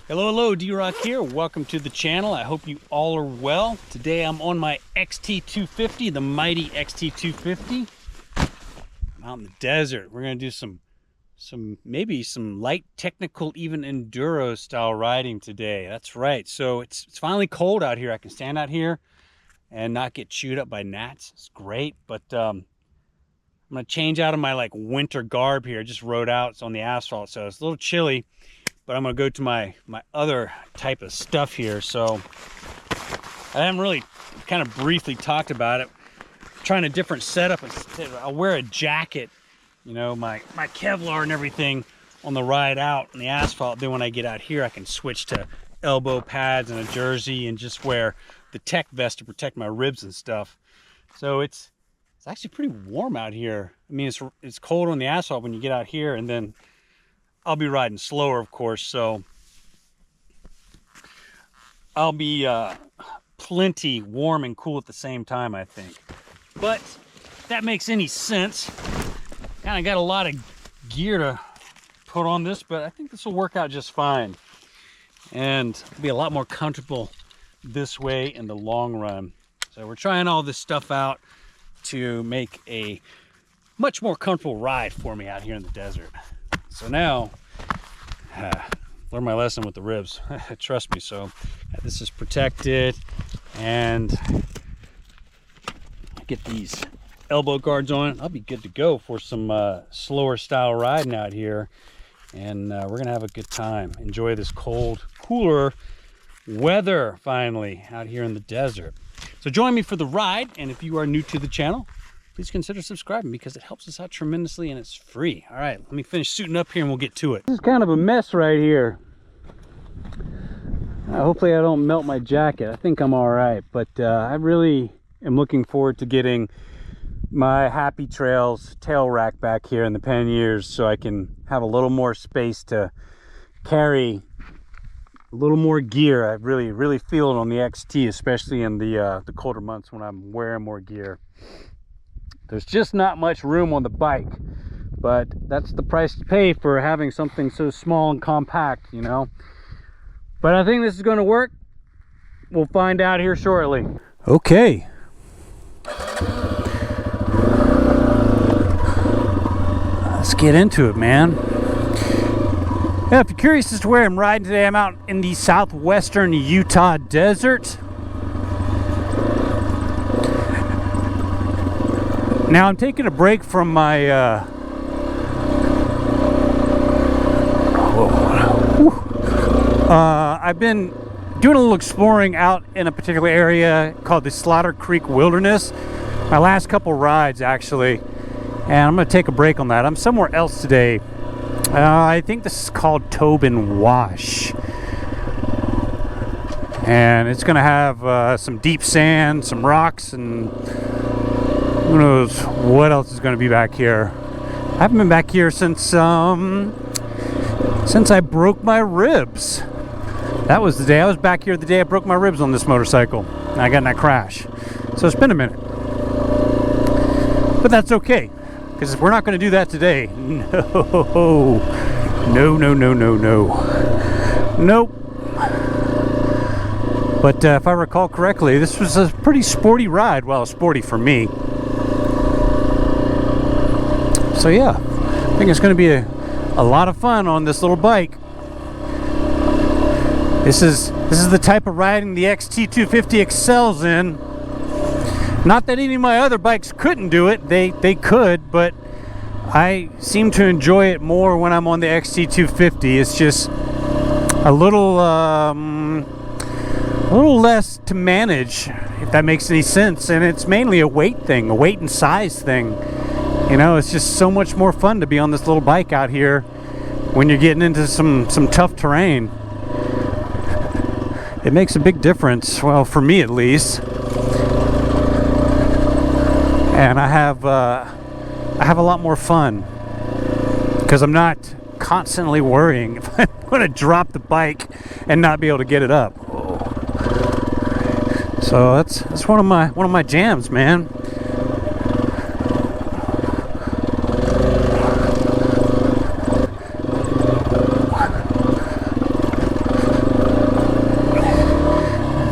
Hello, D-Rock here. Welcome to the channel. I hope you all are well. Today I'm on my XT250, the mighty XT250. I'm out in the desert. We're gonna do maybe some light technical, even enduro style riding today. That's right. So it's finally cold out here. I can stand out here and not get chewed up by gnats. It's great, but I'm gonna change out of my like winter garb here. I just rode out. It's on the asphalt, so it's a little chilly. But I'm gonna go to my other type of stuff here. So I haven't really kind of briefly talked about it. I'm trying a different setup. I'll wear a jacket, you know, my Kevlar and everything on the ride out on the asphalt. Then when I get out here, I can switch to elbow pads and a jersey and just wear the tech vest to protect my ribs and stuff. So it's actually pretty warm out here. I mean, it's cold on the asphalt when you get out here, and then I'll be riding slower, of course, so I'll be plenty warm and cool at the same time, I think. But if that makes any sense, kind of got a lot of gear to put on this, but I think this will work out just fine. And I'll be a lot more comfortable this way in the long run. So we're trying all this stuff out to make a much more comfortable ride for me out here in the desert. So now, learn my lesson with the ribs. Trust me. So this is protected, and get these elbow guards on. I'll be good to go for some slower style riding out here, and we're gonna have a good time. Enjoy this cold, cooler weather finally out here in the desert. So join me for the ride, and if you are new to the channel, please consider subscribing because it helps us out tremendously and it's free. All right, let me finish suiting up here and we'll get to it. This is kind of a mess right here. Hopefully I don't melt my jacket. I think I'm all right, but I really am looking forward to getting my Happy Trails tail rack back here in the panniers so I can have a little more space to carry a little more gear. I really feel it on the XT, especially in the colder months when I'm wearing more gear. There's just not much room on the bike, but that's the price to pay for having something so small and compact, you know. But I think this is going to work. We'll find out here shortly. Okay. Let's get into it, man. Yeah, if you're curious as to where I'm riding today, I'm out in the Southwestern Utah desert. Now I'm taking a break from my I've been doing a little exploring out in a particular area called the Slaughter Creek Wilderness. My last couple rides, actually, and I'm going to take a break on that. I'm somewhere else today. I think this is called Tobin Wash, and it's going to have some deep sand, some rocks, and who knows what else is going to be back here. I haven't been back here since I broke my ribs. That was the day. I was back here the day I broke my ribs on this motorcycle. And I got in that crash. So it's been a minute. But that's okay, because we're not going to do that today. No. Nope. But if I recall correctly, this was a pretty sporty ride. Well, sporty for me. So yeah, I think it's going to be a lot of fun on this little bike. This is the type of riding the XT250 excels in. Not that any of my other bikes couldn't do it. They could, but I seem to enjoy it more when I'm on the XT250. It's just a little less to manage, if that makes any sense. And it's mainly a weight thing, a weight and size thing. You know, it's just so much more fun to be on this little bike out here when you're getting into some tough terrain. It makes a big difference, well, for me at least. And I have a lot more fun because I'm not constantly worrying if I'm going to drop the bike and not be able to get it up. So that's one of my jams, man.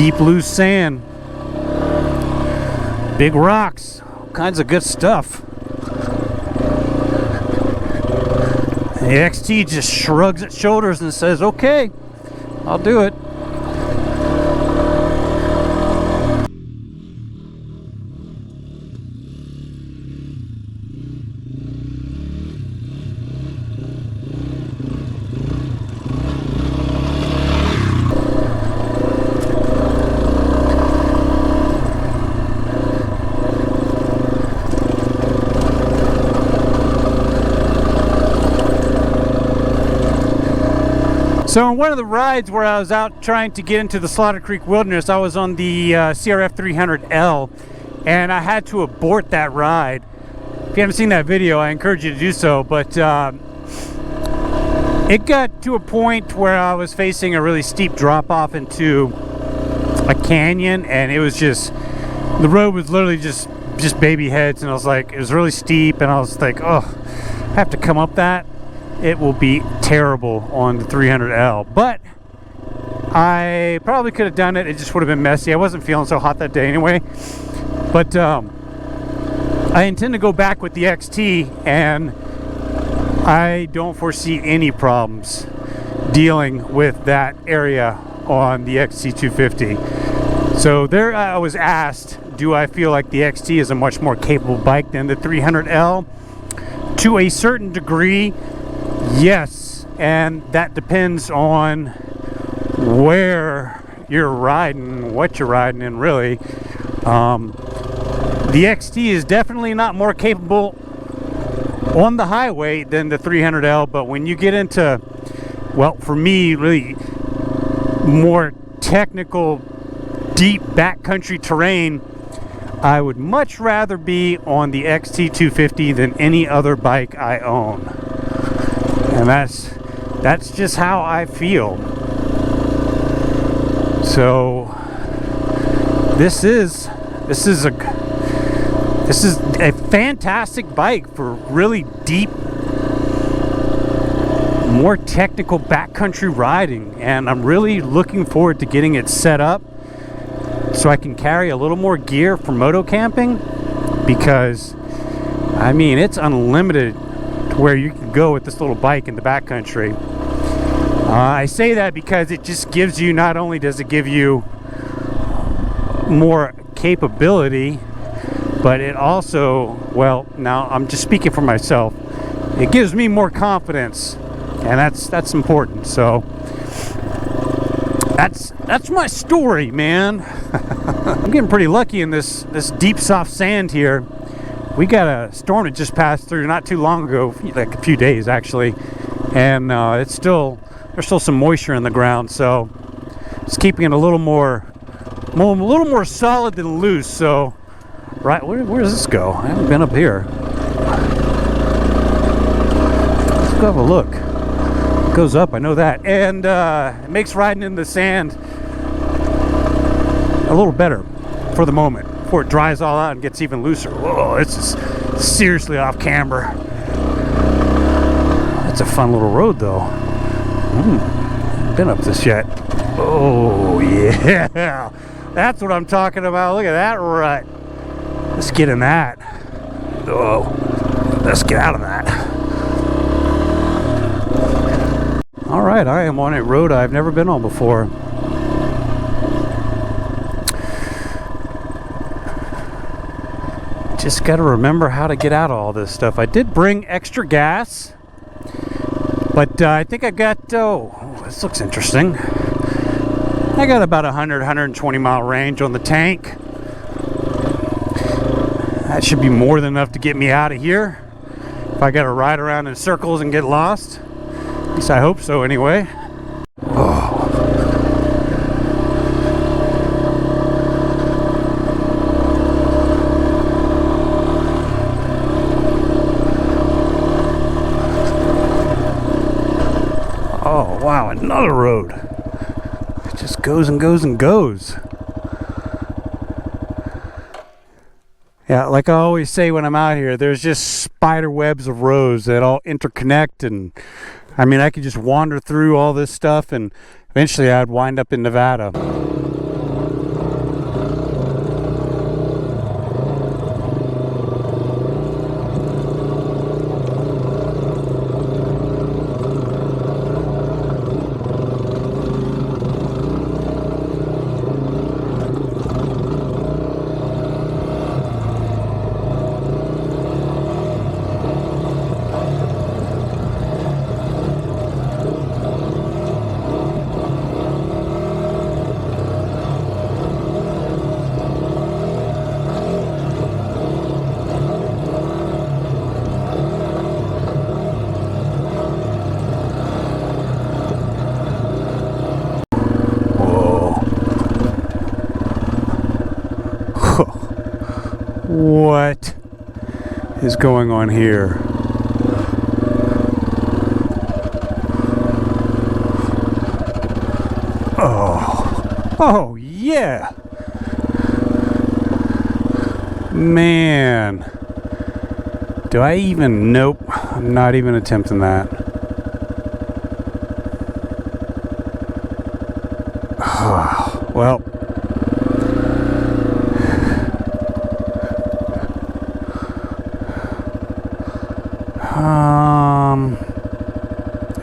deep loose sand, big rocks, all kinds of good stuff. The XT just shrugs its shoulders and says, okay, I'll do it. So on one of the rides where I was out trying to get into the Slaughter Creek Wilderness, I was on the CRF 300L, and I had to abort that ride. If you haven't seen that video, I encourage you to do so, but it got to a point where I was facing a really steep drop off into a canyon, and it was just, the road was literally just baby heads, and I was like, it was really steep, and I was like, oh, I have to come up that. It will be terrible on the 300L, but I probably could have done it. It just would have been messy. I wasn't feeling so hot that day anyway, but I intend to go back with the XT, and I don't foresee any problems dealing with that area on the XT250. So there I was asked, do I feel like the XT is a much more capable bike than the 300L? To a certain degree, yes, and that depends on where you're riding, what you're riding in, really. The XT is definitely not more capable on the highway than the 300L, but when you get into, well, for me, really more technical, deep backcountry terrain, I would much rather be on the XT250 than any other bike I own. And that's just how I feel. So this is a fantastic bike for really deep, more technical backcountry riding, and I'm really looking forward to getting it set up so I can carry a little more gear for moto camping, because I mean, it's unlimited to where you can go with this little bike in the backcountry. I say that because it just gives you, not only does it give you more capability, but it also, well, now I'm just speaking for myself, it gives me more confidence, and that's important. So that's my story, man. I'm getting pretty lucky in this deep soft sand here. We got a storm that just passed through not too long ago, like a few days actually, and there's still some moisture in the ground, so it's keeping it a little more solid than loose. So right, where does this go? I haven't been up here. Let's go have a look. It goes up, I know that, and it makes riding in the sand a little better for the moment, before it dries all out and gets even looser. Whoa, it's just seriously off camber. That's a fun little road though. Haven't been up this yet. Oh yeah, that's what I'm talking about. Look at that rut. Let's get in that. Oh, let's get out of that. All right, I am on a road I've never been on before. Just got to remember how to get out of all this stuff. I did bring extra gas, but I think I got, oh, this looks interesting. I got about 120 mile range on the tank. That should be more than enough to get me out of here. If I got to ride around in circles and get lost. At least I hope so anyway. Oh. Oh, wow, another road. It just goes and goes and goes. Yeah, like I always say when I'm out here, there's just spider webs of roads that all interconnect, and I mean, I could just wander through all this stuff and eventually I'd wind up in Nevada. What is going on here? Oh yeah. Man. Do I even? Nope. I'm not even attempting that. Well.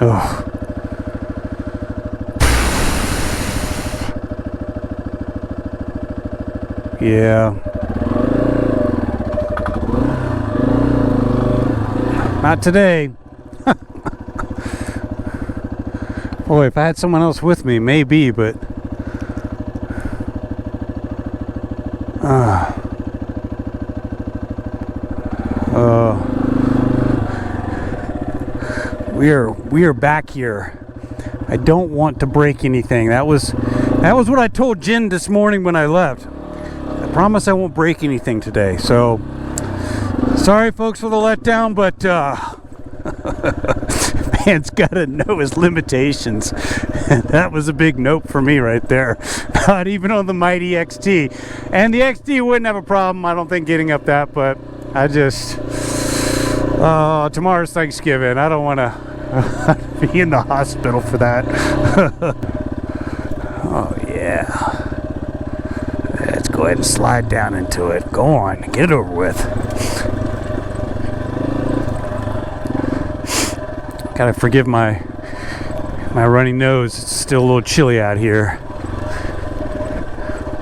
Oh. Yeah. Not today. Boy, if I had someone else with me, maybe, but we are back here. I don't want to break anything. That was what I told Jen this morning when I left. I promise I won't break anything today. So sorry folks for the letdown, but man's gotta know his limitations. That was a big nope for me right there. Not even on the mighty XT. And the XT wouldn't have a problem, I don't think, getting up that, but I just tomorrow's Thanksgiving. I don't want to be in the hospital for that. Oh yeah. Let's go ahead and slide down into it. Go on, get it over with. Gotta forgive my runny nose. It's still a little chilly out here.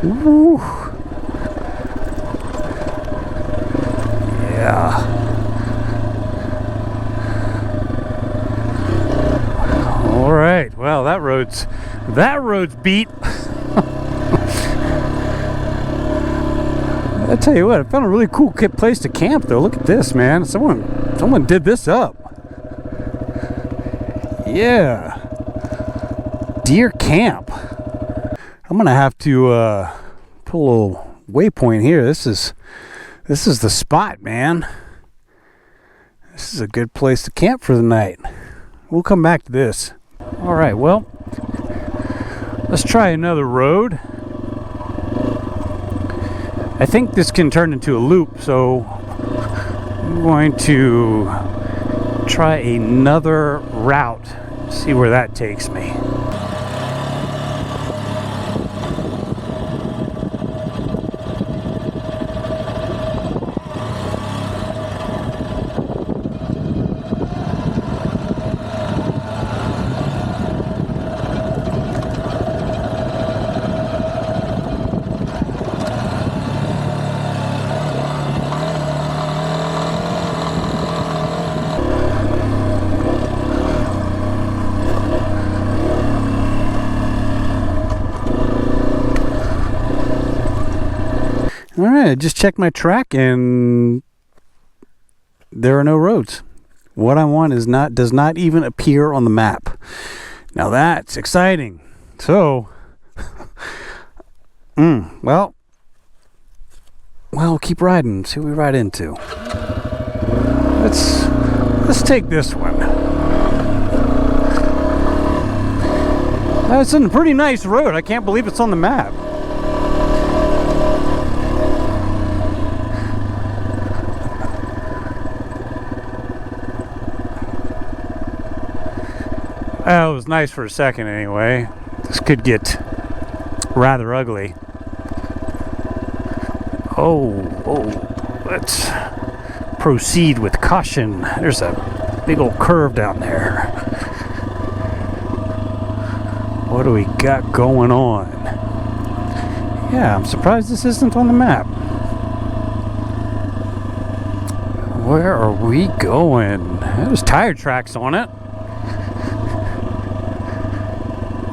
Woo. Yeah. All right. Well, that road's beat. I tell you what, I found a really cool place to camp though. Look at this, man. Someone did this up. Yeah. Deer camp. I'm gonna have to put a little waypoint here. This is the spot, man. This is a good place to camp for the night. We'll come back to this. All right, well, let's try another road. I think this can turn into a loop, so I'm going to try another route. See where that takes me. All right, I just checked my track and there are no roads. What I want does not even appear on the map. Now that's exciting. So, well, keep riding. See what we ride into. Let's take this one. It's a pretty nice road. I can't believe it's on the map. Well, it was nice for a second anyway. This could get rather ugly. Oh, let's proceed with caution. There's a big old curve down there. What do we got going on? Yeah, I'm surprised this isn't on the map. Where are we going? There's tire tracks on it.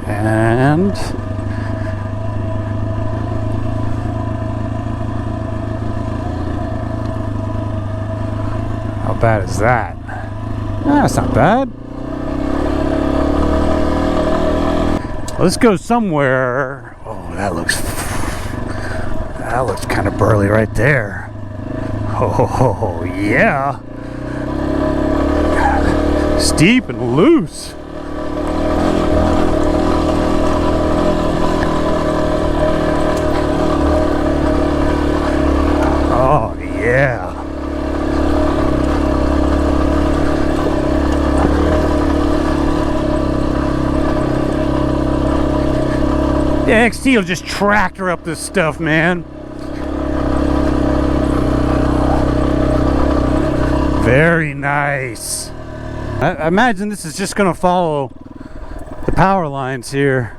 And how bad is that? That's not bad. Let's go somewhere. Oh, that looks kind of burly right there. Oh, yeah. Steep and loose. Oh, yeah. The XT will just tractor up this stuff, man. Very nice. I imagine this is just going to follow the power lines here.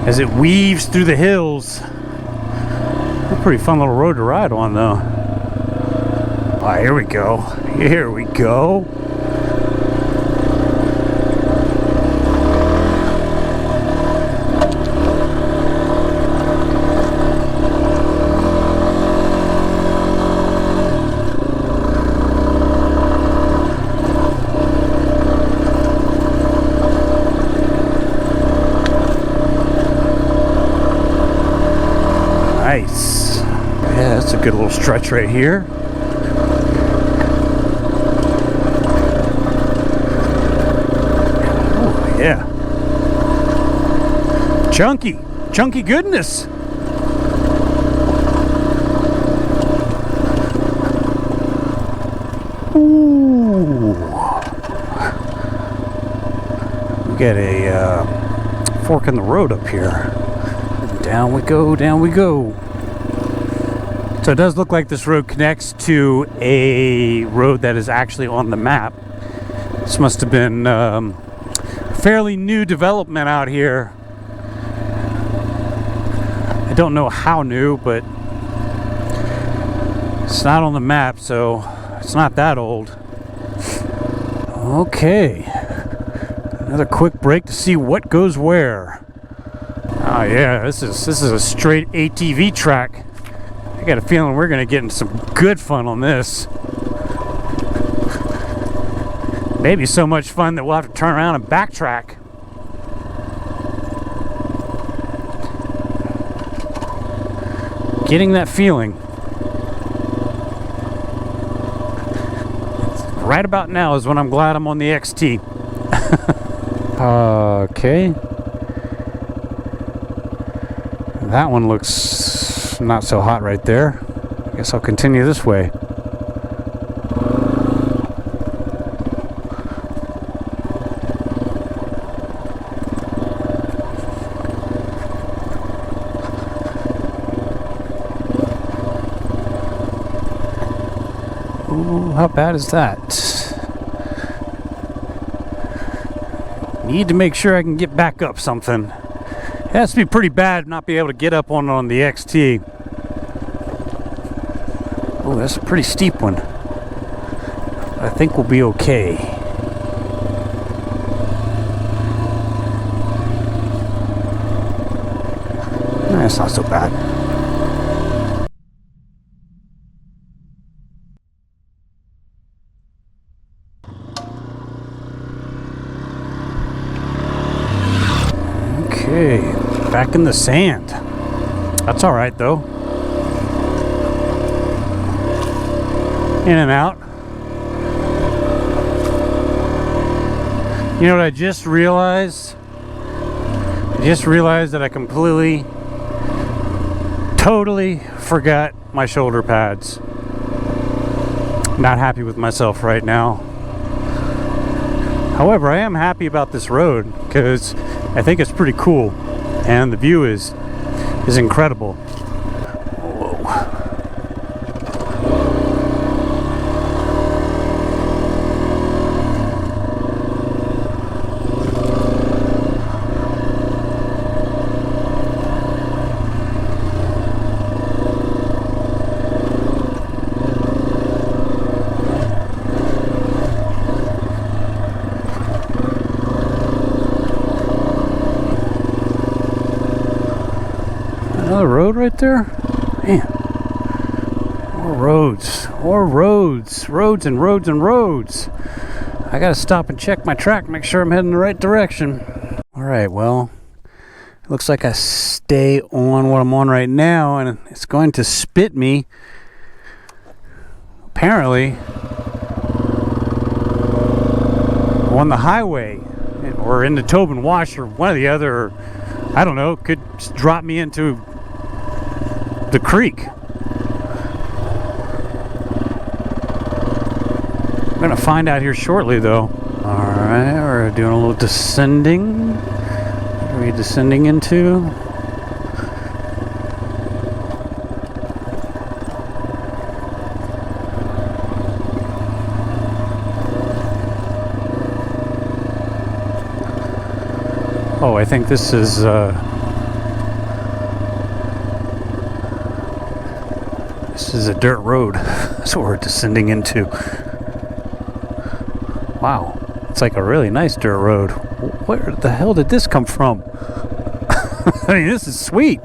As it weaves through the hills. A pretty fun little road to ride on, though. Ah, here we go. Here we go. Nice. Yeah, that's a good little stretch right here. Oh, yeah. Chunky goodness. Ooh. We got a fork in the road up here. Down we go, down we go. So it does look like this road connects to a road that is actually on the map. This must have been fairly new development out here. I don't know how new, but it's not on the map, so it's not that old. Okay, another quick break to see what goes where. Oh yeah, this is a straight ATV track. I got a feeling we're gonna get in some good fun on this. Maybe so much fun that we'll have to turn around and backtrack. Getting that feeling. Right about now is when I'm glad I'm on the XT. Okay. That one looks not so hot right there. I guess I'll continue this way. Ooh, how bad is that? Need to make sure I can get back up something. It has to be pretty bad not be able to get up on the XT. Oh, that's a pretty steep one. I think we'll be okay. That's not so bad. Okay, back in the sand. That's all right though. In and out. You know what I just realized? I just realized that I totally forgot my shoulder pads. Not happy with myself right now. However, I am happy about this road because I think it's pretty cool and the view is incredible. Another road right there? Man. More roads. More roads. Roads and roads and roads. I gotta stop and check my track, make sure I'm heading the right direction. All right, well, it looks like I stay on what I'm on right now, and it's going to spit me, apparently, on the highway, or in the Tobin wash, or one or the other, or I don't know, could just drop me into the creek. I'm gonna find out here shortly, though. All right, we're doing a little descending. What are we descending into? Oh, I think this is a dirt road. That's what we're descending into. Wow, it's like a really nice dirt road. Where the hell did this come from? I mean, this is sweet.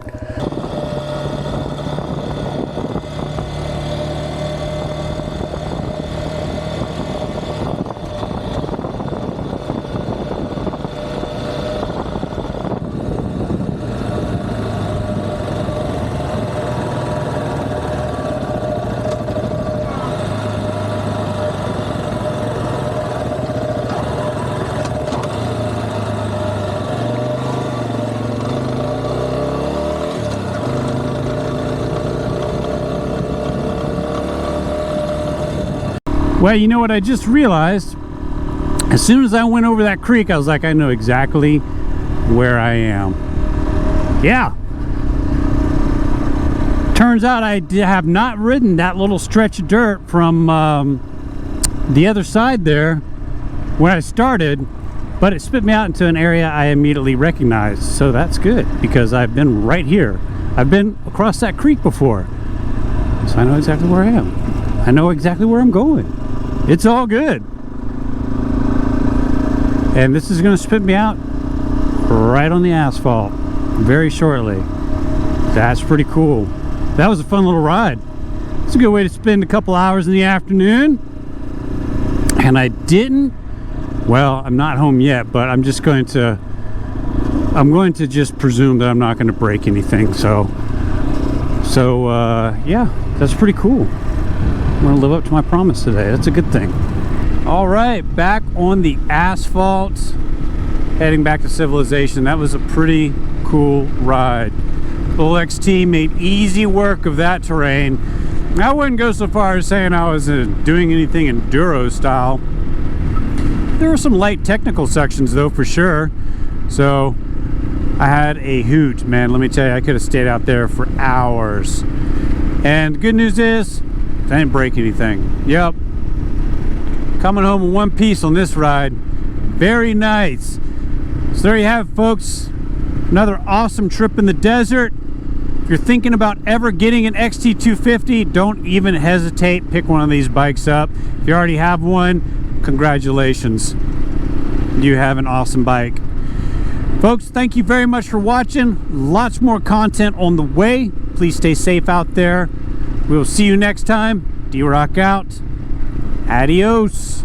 Well, you know what I just realized? As soon as I went over that creek, I was like, I know exactly where I am. Yeah. Turns out I have not ridden that little stretch of dirt from the other side there when I started, but it spit me out into an area I immediately recognized. So that's good, because I've been right here. I've been across that creek before. So I know exactly where I am. I know exactly where I'm going. It's all good. And this is going to spit me out right on the asphalt very shortly. That's pretty cool. That was a fun little ride. It's a good way to spend a couple hours in the afternoon. And I didn't, well, I'm not home yet, but I'm going to just presume that I'm not going to break anything. So yeah, that's pretty cool. I'm going to live up to my promise today. That's a good thing. All right, back on the asphalt, heading back to civilization. That was a pretty cool ride. Little XT made easy work of that terrain. I wouldn't go so far as saying I was doing anything enduro style. There were some light technical sections though, for sure. So I had a hoot, man. Let me tell you, I could have stayed out there for hours. And the good news is, I didn't break anything. Yep. Coming home in one piece on this ride. Very nice. So there you have it, folks. Another awesome trip in the desert. If you're thinking about ever getting an XT250, don't even hesitate. Pick one of these bikes up. If you already have one, congratulations. You have an awesome bike. Folks, thank you very much for watching. Lots more content on the way. Please stay safe out there. We will see you next time. D-Rock out. Adios.